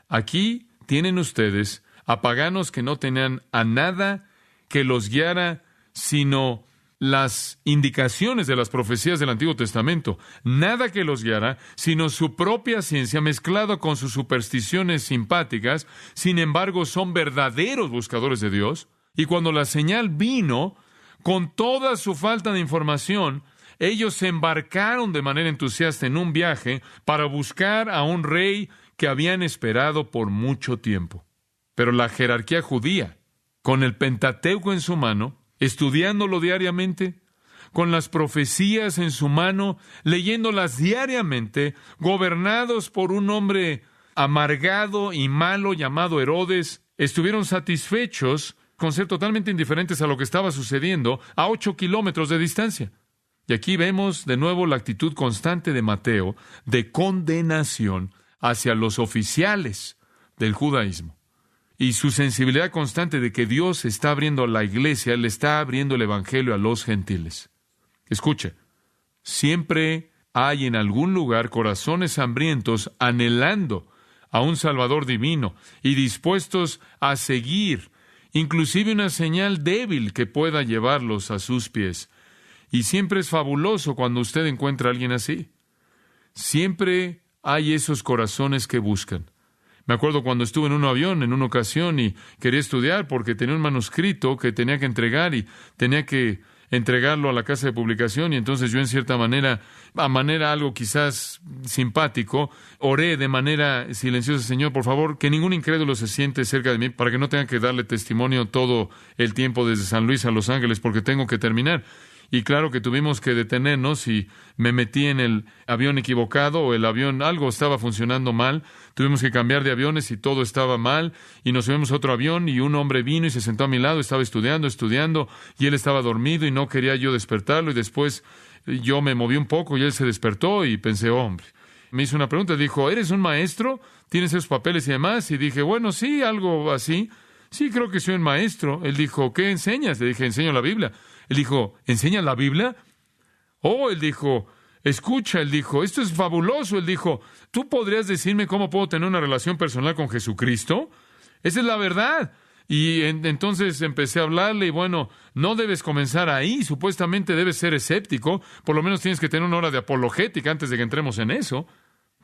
Aquí tienen ustedes a paganos que no tenían a nada que los guiara, sino las indicaciones de las profecías del Antiguo Testamento. Nada que los guiara, sino su propia ciencia mezclada con sus supersticiones simpáticas. Sin embargo, son verdaderos buscadores de Dios. Y cuando la señal vino, con toda su falta de información, ellos se embarcaron de manera entusiasta en un viaje para buscar a un rey que habían esperado por mucho tiempo. Pero la jerarquía judía, con el Pentateuco en su mano, estudiándolo diariamente, con las profecías en su mano, leyéndolas diariamente, gobernados por un hombre amargado y malo llamado Herodes, estuvieron satisfechos con ser totalmente indiferentes a lo que estaba sucediendo a 8 kilómetros de distancia. Y aquí vemos de nuevo la actitud constante de Mateo de condenación hacia los oficiales del judaísmo. Y su sensibilidad constante de que Dios está abriendo la iglesia, le está abriendo el evangelio a los gentiles. Escuche, siempre hay en algún lugar corazones hambrientos anhelando a un Salvador divino y dispuestos a seguir inclusive una señal débil que pueda llevarlos a sus pies. Y siempre es fabuloso cuando usted encuentra a alguien así. Siempre hay esos corazones que buscan. Me acuerdo cuando estuve en un avión en una ocasión y quería estudiar porque tenía un manuscrito que tenía que entregar y tenía que entregarlo a la casa de publicación, y entonces yo en cierta manera, a manera algo quizás simpático, oré de manera silenciosa: Señor, por favor, que ningún incrédulo se siente cerca de mí para que no tenga que darle testimonio todo el tiempo desde San Luis a Los Ángeles, porque tengo que terminar. Y claro que tuvimos que detenernos y me metí en el avión equivocado, o el avión, algo estaba funcionando mal. Tuvimos que cambiar de aviones y todo estaba mal, y nos subimos a otro avión y un hombre vino y se sentó a mi lado, estaba estudiando, y él estaba dormido y no quería yo despertarlo, y después yo me moví un poco y él se despertó y pensé, hombre, me hizo una pregunta, dijo, ¿eres un maestro? ¿Tienes esos papeles y demás? Y dije, bueno, sí, algo así. Sí, creo que soy un maestro. Él dijo, ¿qué enseñas? Le dije, enseño la Biblia. Él dijo, ¿enseñas la Biblia? Oh, él dijo, escucha, él dijo, esto es fabuloso. Él dijo, ¿tú podrías decirme cómo puedo tener una relación personal con Jesucristo? Esa es la verdad. Y entonces empecé a hablarle, y bueno, no debes comenzar ahí, supuestamente debes ser escéptico, por lo menos tienes que tener una hora de apologética antes de que entremos en eso.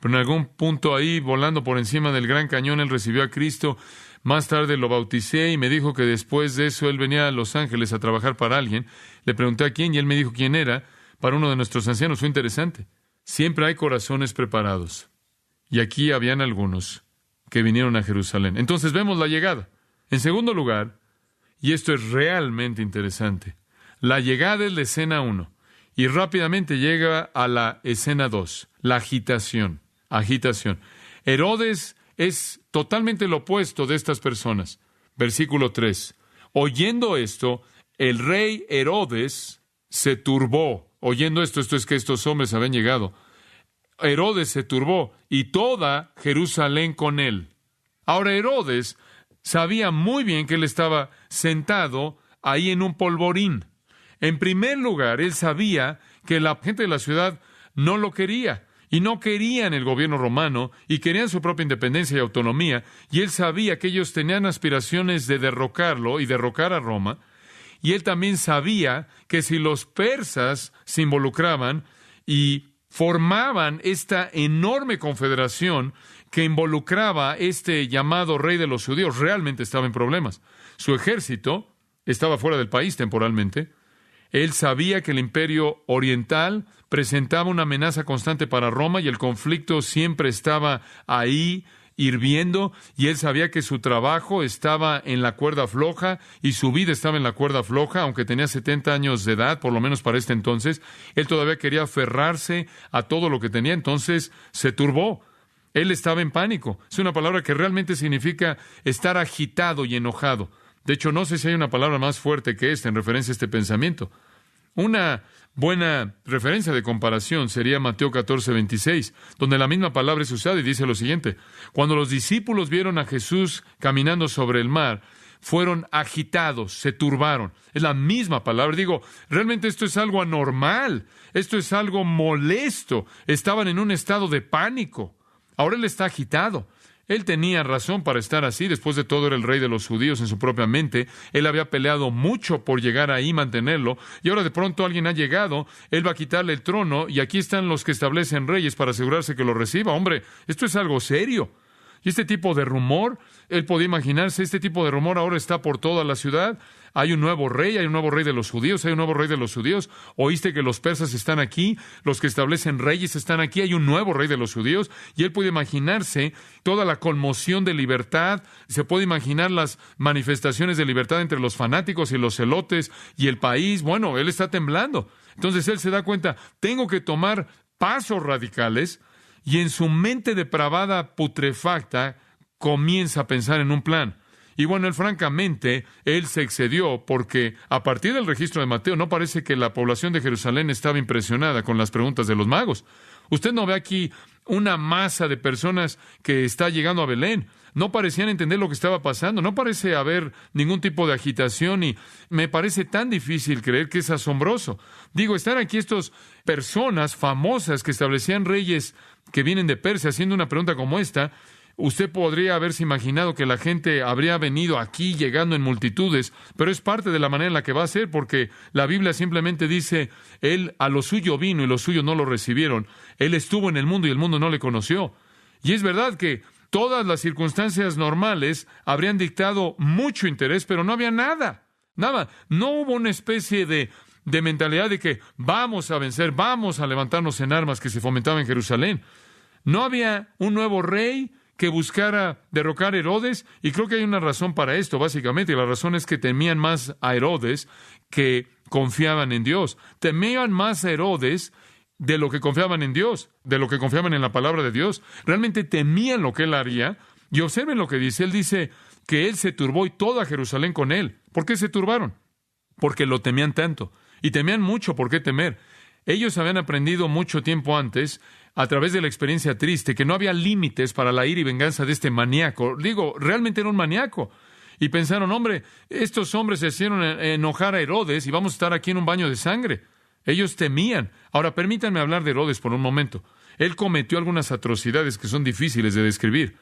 Pero en algún punto ahí, volando por encima del Gran Cañón, él recibió a Cristo. Más tarde lo bauticé y me dijo que después de eso él venía a Los Ángeles a trabajar para alguien. Le pregunté a quién y él me dijo quién era. Para uno de nuestros ancianos. Fue interesante. Siempre hay corazones preparados. Y aquí habían algunos que vinieron a Jerusalén. Entonces vemos la llegada. En segundo lugar, y esto es realmente interesante, la llegada es la escena 1 y rápidamente llega a la escena 2, la agitación. Herodes es totalmente lo opuesto de estas personas. Versículo 3. Oyendo esto, el rey Herodes se turbó. Oyendo esto es que estos hombres habían llegado. Herodes se turbó y toda Jerusalén con él. Ahora Herodes sabía muy bien que él estaba sentado ahí en un polvorín. En primer lugar, él sabía que la gente de la ciudad no lo quería. Y no querían el gobierno romano, y querían su propia independencia y autonomía, y él sabía que ellos tenían aspiraciones de derrocarlo y derrocar a Roma, y él también sabía que si los persas se involucraban y formaban esta enorme confederación que involucraba este llamado rey de los judíos, realmente estaba en problemas. Su ejército estaba fuera del país temporalmente. Él sabía que el imperio oriental presentaba una amenaza constante para Roma y el conflicto siempre estaba ahí hirviendo, y él sabía que su trabajo estaba en la cuerda floja y su vida estaba en la cuerda floja, aunque tenía 70 años de edad, por lo menos para este entonces. Él todavía quería aferrarse a todo lo que tenía, entonces se turbó. Él estaba en pánico. Es una palabra que realmente significa estar agitado y enojado. De hecho, no sé si hay una palabra más fuerte que esta en referencia a este pensamiento. Una buena referencia de comparación sería Mateo 14:26, donde la misma palabra es usada y dice lo siguiente: cuando los discípulos vieron a Jesús caminando sobre el mar, fueron agitados, se turbaron. Es la misma palabra. Digo, realmente esto es algo anormal, esto es algo molesto. Estaban en un estado de pánico. Ahora él está agitado. Él tenía razón para estar así. Después de todo, era el rey de los judíos en su propia mente. Él había peleado mucho por llegar ahí y mantenerlo. Y ahora de pronto alguien ha llegado. Él va a quitarle el trono. Y aquí están los que establecen reyes para asegurarse que lo reciba. Hombre, esto es algo serio. Y este tipo de rumor, él podía imaginarse, este tipo de rumor ahora está por toda la ciudad. Hay un nuevo rey de los judíos, hay un nuevo rey de los judíos. Oíste que los persas están aquí, los que establecen reyes están aquí, hay un nuevo rey de los judíos. Y él puede imaginarse toda la conmoción de libertad, se puede imaginar las manifestaciones de libertad entre los fanáticos y los celotes y el país. Bueno, él está temblando. Entonces él se da cuenta, tengo que tomar pasos radicales. Y en su mente depravada, putrefacta, comienza a pensar en un plan. Y bueno, él francamente, él se excedió porque a partir del registro de Mateo no parece que la población de Jerusalén estaba impresionada con las preguntas de los magos. Usted no ve aquí una masa de personas que está llegando a Belén. No parecían entender lo que estaba pasando. No parece haber ningún tipo de agitación y me parece tan difícil creer que es asombroso. Digo, están aquí estas personas famosas que establecían reyes que vienen de Persia haciendo una pregunta como esta. Usted podría haberse imaginado que la gente habría venido aquí llegando en multitudes, pero es parte de la manera en la que va a ser, porque la Biblia simplemente dice, él a lo suyo vino y los suyos no lo recibieron. Él estuvo en el mundo y el mundo no le conoció. Y es verdad que todas las circunstancias normales habrían dictado mucho interés, pero no había nada. Nada. No hubo una especie de mentalidad de que vamos a vencer, vamos a levantarnos en armas que se fomentaba en Jerusalén. No había un nuevo rey que buscara derrocar a Herodes, y creo que hay una razón para esto, básicamente, y la razón es que temían más a Herodes que confiaban en Dios. Temían más a Herodes de lo que confiaban en Dios, de lo que confiaban en la palabra de Dios. Realmente temían lo que él haría, y observen lo que dice. Él dice que él se turbó y toda Jerusalén con él. ¿Por qué se turbaron? Porque lo temían tanto, y temían mucho. ¿Por qué temer? Ellos habían aprendido mucho tiempo antes, a través de la experiencia triste, que no había límites para la ira y venganza de este maníaco. Digo, realmente era un maníaco. Y pensaron, hombre, estos hombres se hicieron enojar a Herodes y vamos a estar aquí en un baño de sangre. Ellos temían. Ahora, permítanme hablar de Herodes por un momento. Él cometió algunas atrocidades que son difíciles de describir.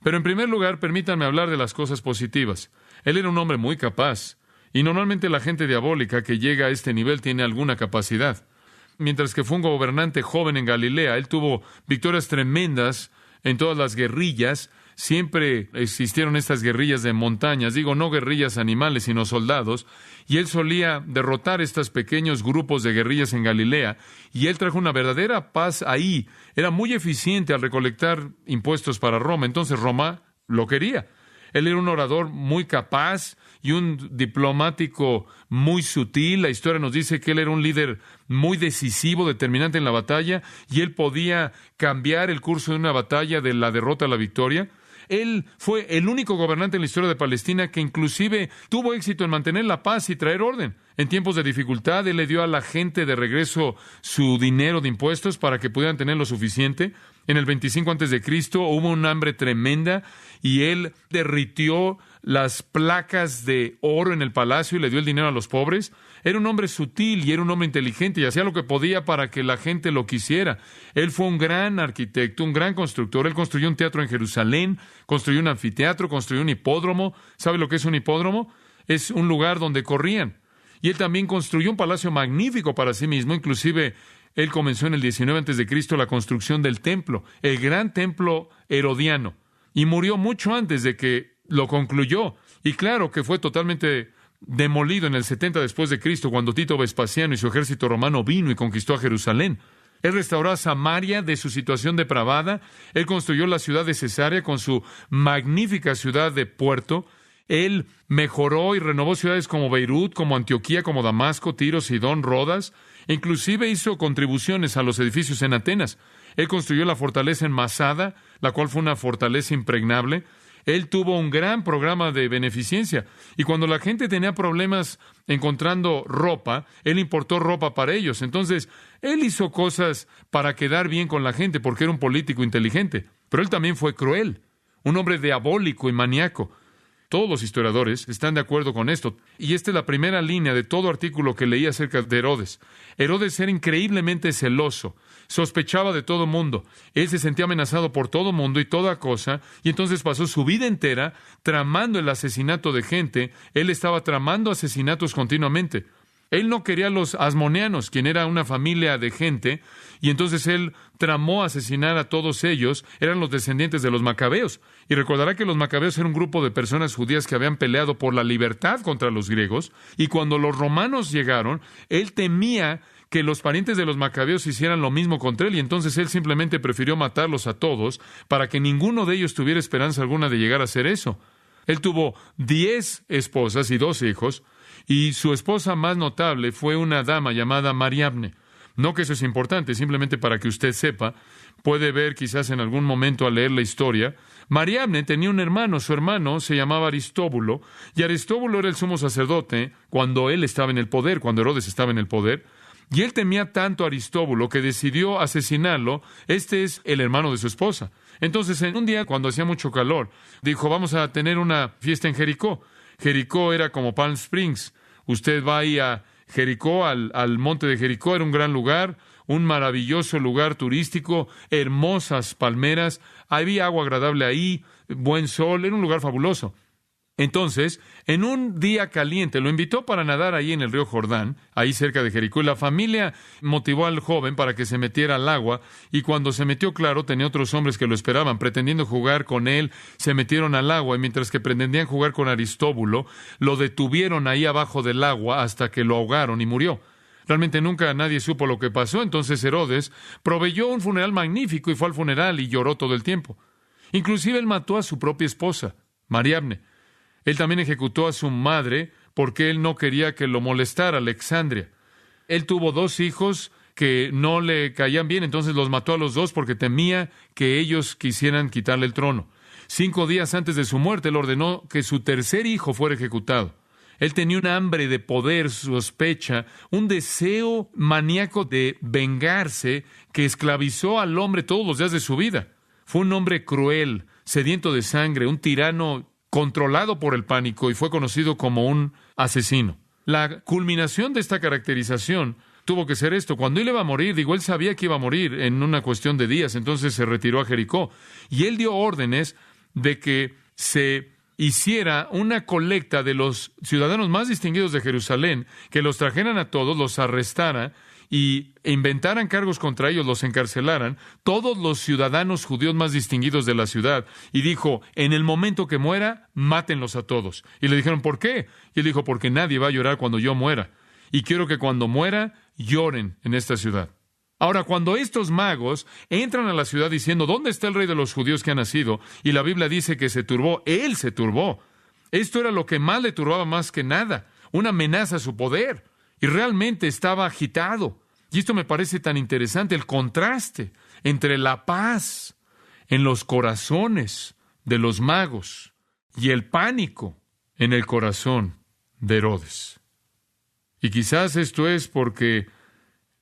Pero en primer lugar, permítanme hablar de las cosas positivas. Él era un hombre muy capaz. Y normalmente la gente diabólica que llega a este nivel tiene alguna capacidad. Mientras que fue un gobernante joven en Galilea, él tuvo victorias tremendas en todas las guerrillas. Siempre existieron estas guerrillas de montañas, digo, no guerrillas animales, sino soldados, y él solía derrotar estos pequeños grupos de guerrillas en Galilea, y él trajo una verdadera paz ahí. Era muy eficiente al recolectar impuestos para Roma, entonces Roma lo quería. Él era un orador muy capaz y un diplomático muy sutil. La historia nos dice que él era un líder muy decisivo, determinante en la batalla, y él podía cambiar el curso de una batalla de la derrota a la victoria. Él fue el único gobernante en la historia de Palestina que inclusive tuvo éxito en mantener la paz y traer orden. En tiempos de dificultad, él le dio a la gente de regreso su dinero de impuestos para que pudieran tener lo suficiente. En el 25 a.C. hubo un hambre tremenda y él derritió las placas de oro en el palacio y le dio el dinero a los pobres. Era un hombre sutil y era un hombre inteligente y hacía lo que podía para que la gente lo quisiera. Él fue un gran arquitecto, un gran constructor. Él construyó un teatro en Jerusalén, construyó un anfiteatro, construyó un hipódromo. ¿Sabe lo que es un hipódromo? Es un lugar donde corrían. Y él también construyó un palacio magnífico para sí mismo. Inclusive, él comenzó en el 19 a.C. la construcción del templo, el gran templo herodiano. Y murió mucho antes de que lo concluyó. Y claro que fue totalmente demolido en el 70 después de Cristo, cuando Tito Vespasiano y su ejército romano vino y conquistó a Jerusalén. Él restauró a Samaria de su situación depravada. Él construyó la ciudad de Cesarea con su magnífica ciudad de puerto. Él mejoró y renovó ciudades como Beirut, como Antioquía, como Damasco, Tiro, Sidón, Rodas. Inclusive hizo contribuciones a los edificios en Atenas. Él construyó la fortaleza en Masada, la cual fue una fortaleza impregnable. Él tuvo un gran programa de beneficencia. Y cuando la gente tenía problemas encontrando ropa, él importó ropa para ellos. Entonces, él hizo cosas para quedar bien con la gente porque era un político inteligente. Pero él también fue cruel, un hombre diabólico y maníaco. Todos los historiadores están de acuerdo con esto. Y esta es la primera línea de todo artículo que leí acerca de Herodes. Herodes era increíblemente celoso. Sospechaba de todo mundo. Él se sentía amenazado por todo mundo y toda cosa. Y entonces pasó su vida entera tramando el asesinato de gente. Él estaba tramando asesinatos continuamente. Él no quería a los asmoneanos, quien era una familia de gente, y entonces él tramó asesinar a todos ellos. Eran los descendientes de los macabeos. Y recordará que los macabeos eran un grupo de personas judías que habían peleado por la libertad contra los griegos, y cuando los romanos llegaron, él temía que los parientes de los macabeos hicieran lo mismo contra él, y entonces él simplemente prefirió matarlos a todos para que ninguno de ellos tuviera esperanza alguna de llegar a hacer eso. Él tuvo 10 esposas y 2 hijos, y su esposa más notable fue una dama llamada Mariamne. No que eso es importante, simplemente para que usted sepa, puede ver quizás en algún momento al leer la historia. Mariamne tenía un hermano, su hermano se llamaba Aristóbulo, y Aristóbulo era el sumo sacerdote cuando él estaba en el poder, cuando Herodes estaba en el poder, y él temía tanto a Aristóbulo que decidió asesinarlo. Este es el hermano de su esposa. Entonces, en un día, cuando hacía mucho calor, dijo, vamos a tener una fiesta en Jericó. Jericó era como Palm Springs. Usted va ahí a Jericó, al monte de Jericó, era un gran lugar, un maravilloso lugar turístico, hermosas palmeras, había agua agradable ahí, buen sol, era un lugar fabuloso. Entonces, en un día caliente, lo invitó para nadar ahí en el río Jordán, ahí cerca de Jericó, y la familia motivó al joven para que se metiera al agua, y cuando se metió, claro, tenía otros hombres que lo esperaban, pretendiendo jugar con él, se metieron al agua, y mientras que pretendían jugar con Aristóbulo, lo detuvieron ahí abajo del agua hasta que lo ahogaron y murió. Realmente nunca nadie supo lo que pasó. Entonces Herodes proveyó un funeral magnífico y fue al funeral y lloró todo el tiempo. Inclusive él mató a su propia esposa, Mariamne. Él también ejecutó a su madre porque él no quería que lo molestara, Alexandria. Él tuvo 2 hijos que no le caían bien, entonces los mató a los 2 porque temía que ellos quisieran quitarle el trono. 5 días antes de su muerte, él ordenó que su tercer hijo fuera ejecutado. Él tenía un hambre de poder, sospecha, un deseo maníaco de vengarse que esclavizó al hombre todos los días de su vida. Fue un hombre cruel, sediento de sangre, un tirano controlado por el pánico, y fue conocido como un asesino. La culminación de esta caracterización tuvo que ser esto. Cuando él iba a morir, él sabía que iba a morir en una cuestión de días, entonces se retiró a Jericó. Y él dio órdenes de que se hiciera una colecta de los ciudadanos más distinguidos de Jerusalén, que los trajeran a todos, los arrestaran y inventaran cargos contra ellos, los encarcelaran, todos los ciudadanos judíos más distinguidos de la ciudad, y dijo, en el momento que muera, mátenlos a todos. Y le dijeron, ¿por qué? Y él dijo, porque nadie va a llorar cuando yo muera, y quiero que cuando muera, lloren en esta ciudad. Ahora, cuando estos magos entran a la ciudad diciendo, ¿dónde está el rey de los judíos que ha nacido? Y la Biblia dice que se turbó, él se turbó. Esto era lo que más le turbaba más que nada, una amenaza a su poder. Y realmente estaba agitado. Y esto me parece tan interesante, el contraste entre la paz en los corazones de los magos y el pánico en el corazón de Herodes. Y quizás esto es porque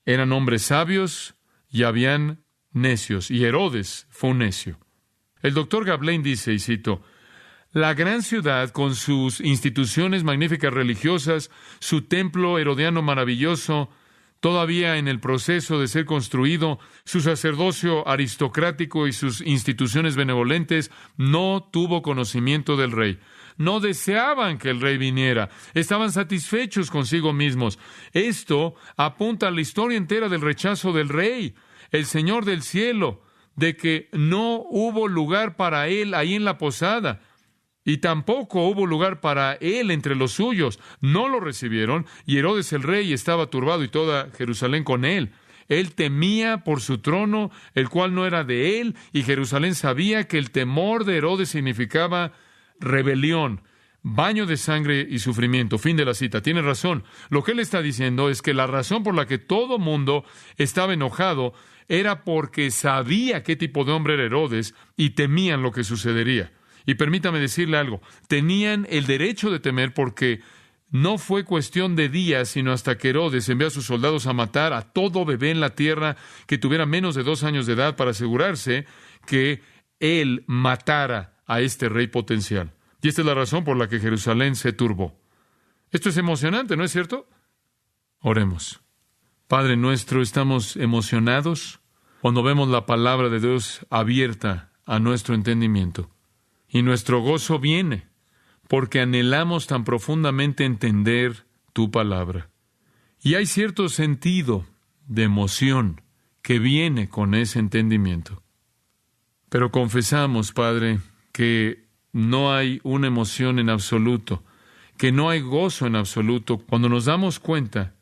eran hombres sabios y habían necios, y Herodes fue un necio. El doctor Gablein dice, y cito, la gran ciudad, con sus instituciones magníficas religiosas, su templo herodiano maravilloso, todavía en el proceso de ser construido, su sacerdocio aristocrático y sus instituciones benevolentes, no tuvo conocimiento del rey. No deseaban que el rey viniera. Estaban satisfechos consigo mismos. Esto apunta a la historia entera del rechazo del rey, el Señor del cielo, de que no hubo lugar para él ahí en la posada. Y tampoco hubo lugar para él entre los suyos. No lo recibieron, y Herodes el rey estaba turbado y toda Jerusalén con él. Él temía por su trono, el cual no era de él, y Jerusalén sabía que el temor de Herodes significaba rebelión, baño de sangre y sufrimiento. Fin de la cita. Tiene razón. Lo que él está diciendo es que la razón por la que todo mundo estaba enojado era porque sabía qué tipo de hombre era Herodes y temían lo que sucedería. Y permítame decirle algo, tenían el derecho de temer porque no fue cuestión de días, sino hasta que Herodes envió a sus soldados a matar a todo bebé en la tierra que tuviera menos de 2 años de edad para asegurarse que él matara a este rey potencial. Y esta es la razón por la que Jerusalén se turbó. Esto es emocionante, ¿no es cierto? Oremos. Padre nuestro, estamos emocionados cuando vemos la palabra de Dios abierta a nuestro entendimiento. Y nuestro gozo viene porque anhelamos tan profundamente entender tu palabra. Y hay cierto sentido de emoción que viene con ese entendimiento. Pero confesamos, Padre, que no hay una emoción en absoluto, que no hay gozo en absoluto cuando nos damos cuenta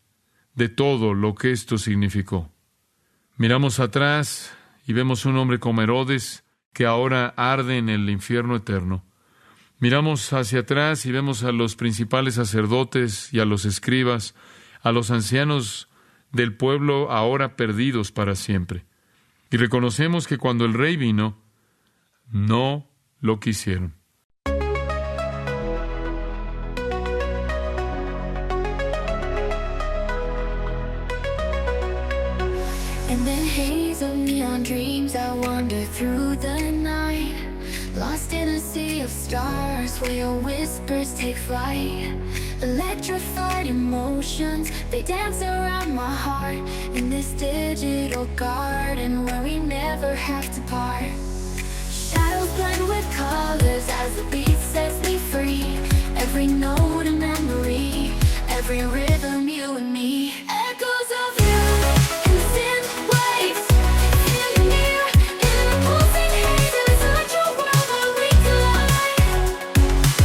de todo lo que esto significó. Miramos atrás y vemos un hombre como Herodes que ahora arde en el infierno eterno. Miramos hacia atrás y vemos a los principales sacerdotes y a los escribas, a los ancianos del pueblo ahora perdidos para siempre. Y reconocemos que cuando el rey vino, no lo quisieron. In the haze of neon dreams, I wander through the night, lost in a sea of stars where your whispers take flight. Electrified emotions, they dance around my heart in this digital garden where we never have to part. Shadows blend with colors as the beat sets me free. Every note a memory, every rhythm you and me. Echoes of you in synth waves, feel you near in the pulsing hazes. Let your world where we collide.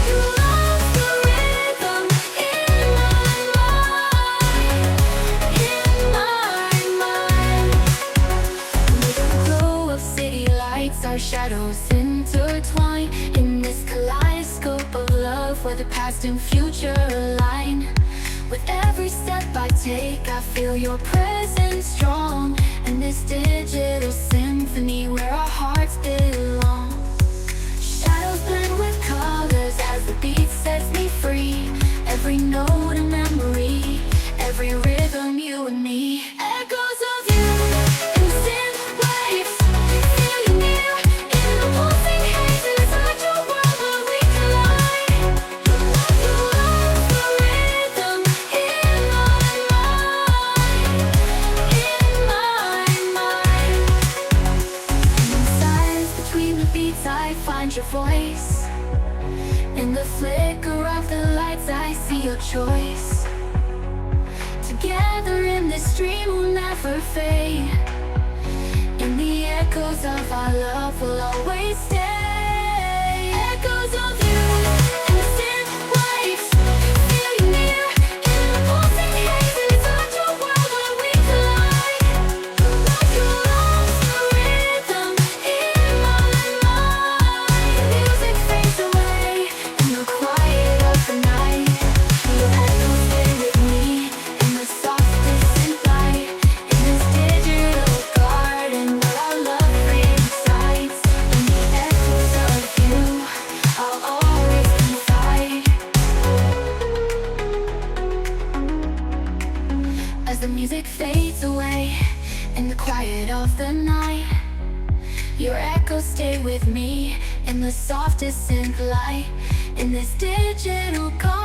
You lost the rhythm in my mind. With the glow of city lights, our shadows intertwine in this kaleidoscope of love where the past and future align. With every step I take, I feel your presence strong, and this digital symphony where our hearts belong. Shadows blend with colors as the beat sets me free. Every note a memory, every rhythm you and me. Echoes of you in synth waves, feel you near in the pulsing hazes. Let your world where we collide. You lost the rhythm in my mind. And in silence between the beats, I find your voice. In the flicker of the lights, I see your choice. Together in this dream we'll never fade. In the echoes of our love will always stay. Echoes of you in synth waves, feel you near in the pulsing hazes. Let your world where we collide. You lost the rhythm in my mind. Music fades away in the quiet of the night. Your echoes stay with me in the softest synth light. In this digital garden where our love resides. In the echoes of you, I'll always confide. As the music fades away in the quiet of the night, your echoes stay with me in the softest synth light. In this digital garden.